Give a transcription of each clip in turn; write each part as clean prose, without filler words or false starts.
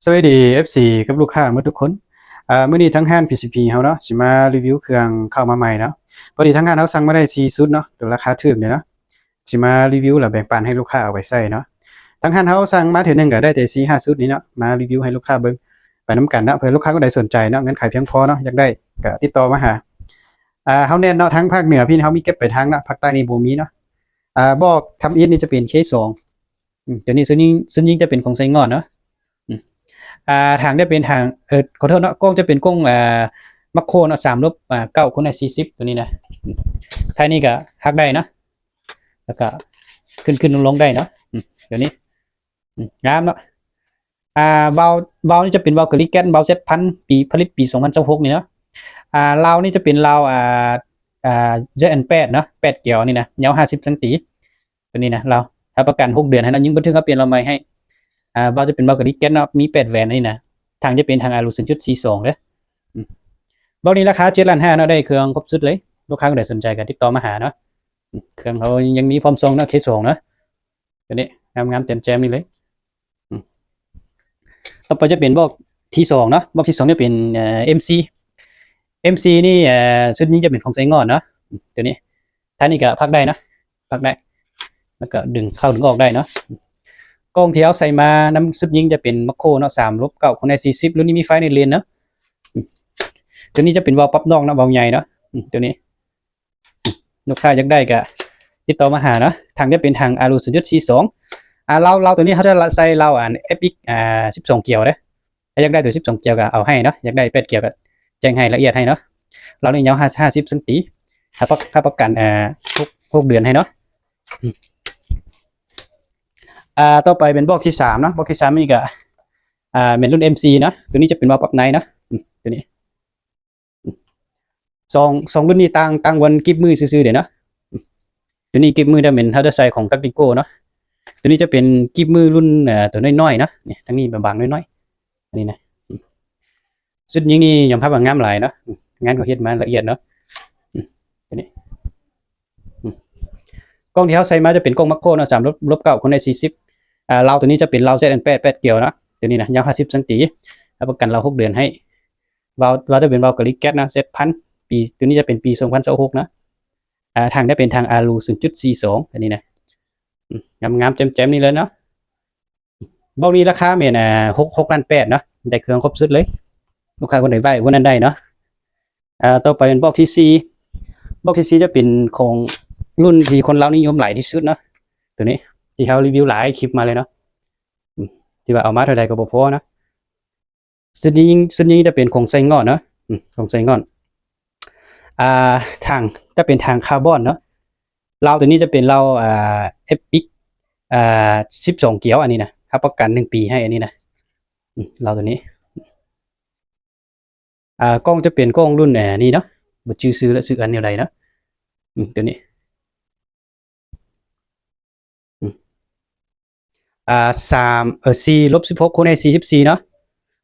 สวัสดี FC กับลูกค้าหมดทุกคนมื้อนี้ทั้งห้าน PCP เฮาเนาะสิมารีวิวเครื่องเข้ามาใหม่เนาะพอดีทั้งห้านเฮาสั่งมาได้4ชุดเนาะตัวราคาถูกเนี่ยเนาะสิมารีวิวแล้วแบ่งปันให้ลูกค้าเอาไปใช้เนาะทั้งห้านเฮาสั่งมาเทื่อหนึงก็ได้แต่4-5ชุดนี้เนาะมารีวิวให้ลูกค้าเบิ่งไปนำกันเนาะเผื่อลูกค้าคนใดสนใจเนาะเงินขายเพียงพอเนาะอยากได้ก็ติดต่อมาหาเฮาแน่นเนาะทั้งภาคเหนือพี่เฮามีเก็บไปทางเนาะภาคใต้นี่บ่มีเนาะบอกทำอิฐนี่จะเป็น K2 เดี๋ยวนี้ส่วนยิ่งจะเป็นของไส้งอนเนาะ ทางได้เป็นทางขอโทษเนาะกล้องจะเป็นกล้องมัคโครเนาะ3 ลบ9คูณ40ตัวนี้นะท้ายนี้ก็ฮักได้นะแล้วก็ขึ้นลงได้เนาะเดี๋ยวนี้งามเนาะวาล์วนี่จะเป็นวาล์วกริแกนวาล์วเซตพันปีผลิตปี2026นี่เนาะลาวนี่จะเป็นลาวJN8 เนาะ8เกี่ยวนี่นะยาว50 ซนตัวนี้นะเราถ้าประกัน6 เดือนให้นะยิ่งบันทึกเขาเปลี่ยนเราใหม่ให้วาล์วจะเป็นวาล์วกริแกนเนาะมี8แหวนนี่นะทางจะเป็นทางอารู 0.42 เด้อวาล์วนี้ราคา7,500,000เนาะได้เครื่องครบสุดเลยลูกค้าคนใดสนใจก็ติดต่อมาหาเนาะเครื่องเขายังมีพร้อมส่งเนาะ K2 เนาะตัวนี้งามๆแจ่มๆนี่เลยต่อไปจะเป็นบล็อกที่2เนาะบล็อกที่2จะเป็นMC นี่ชุดนี้จะเป็นของไซงอนเนาะตัวนี้ท่านี้ก็พักได้นะพักได้แล้วก็ดึงเข้าดึงออกได้เนาะกล้องที่เอาใส่มาน้ำชุดยิงจะเป็นมัคโครเนาะ3 ลบ 9คูณ40รุ่นนี้มีไฟในเลนเนาะตัวนี้จะเป็นวาล์วปั๊บนอกนะวาล์วใหญ่เนาะตัวนี้ลูกค้าอยากได้ก็ติดต่อมาหาเนาะทางจะเป็นทางอารู 0.42เราตัวนี้เขาจะใส่เราFX 12 เกียวเด้อถ้าอยากได้ตัว12 เกียวก็เอาให้เนาะอยากได้8 เกียวก็แจ้งให้ละเอียดให้เนาะเราเนี่ยยาว50 ซนถ้าประกัน6 เดือนให้เนาะต่อไปเป็นบล็อกที่3เนาะบล็อกที่3นี่ก็เป็นรุ่น MC เนาะตัวนี้จะเป็นวาล์วปรับในเนาะตัวนี้สองรุ่นนี้ต่างวันกิบมือซื่อๆเดี๋ยวนะตัวนี้กิบมือได้เป็นเฮาจะใส่ของตักติโก้เนาะตัวนี้จะเป็นกิบมือรุ่นตัวน้อยๆนะเนี่ยทั้งนี้บางๆน้อยๆอันนี้นะสุดยิงนี่ยอมรับว่างามหลายเนาะงานเขาเฮ็ดมาละเอียดเนาะตัวนี้กล้องที่เขาใส่มาจะเป็นกล้องมัคโครเนาะ3 ลบ 9คูณ40เราตัวนี้จะเป็นเรา ZN8 8 เกี่ยวนะตัวนี้นะยาว50 ซนรับประกันเรา6 เดือนให้วาล์วจะเป็นวาล์วกริแกนนะเซตพันปีตัวนี้จะเป็นปี2026นะทางได้เป็นทางอารู 0.42 อันนี้นะงามๆแจ่มๆนี่เลยเนาะบล็อกนี้ราคาเป็น6,800,000เนาะได้เครื่องครบสุดเลยลูกค้าคนไหนไหวคนนั้นได้เนาะต่อไปเป็นบล็อกที่4บล็อกที่4จะเป็นของรุ่นที่คนเรานิยมหลายที่สุดเนาะตัวนี้ที่เขารีวิวหลายคลิปมาเลยเนาะที่ว่าเอามาเท่าใดก็บ่พอนะส่วนนี้จะเป็นของไซงอนเนาะของไซงอนทางจะเป็นทางคาร์บอนเนาะเราตัวนี้จะเป็นเราFX 12 เกียวอันนี้นะครับประกัน1 ปีให้อันนี้นะเราตัวนี้กล้องจะเป็นกล้องรุ่นนี้เนาะบ่ชื่อซื้อและซื้ออันเดียวใดเนาะตัวนี้4 ลบ 16คูณ44เนาะ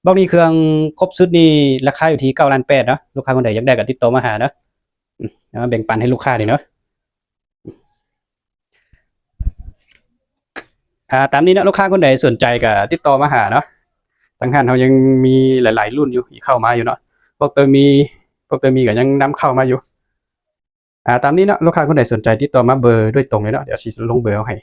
บล็อกนี้เครื่องครบสุดนี่ราคาอยู่ที่9,800,000เนาะลูกค้าคนใดอยากได้ก็ติดต่อมาหาเนาะแบ่งปันให้ลูกค้าดิเนาะตามนี้นะลูกค้าคนใดสนใจก็ติดต่อมาหาเนาะทางห้านเขายังมีหลายๆรุ่นอยู่เข้ามาอยู่เนาะพวกเตอร์มีก็ยังนำเข้ามาอยู่ตามนี้เนาะลูกค้าคนใดสนใจติดต่อมาเบอร์ด้วยตรงเลยเนาะเดี๋ยวสิลงเบอร์เอาให้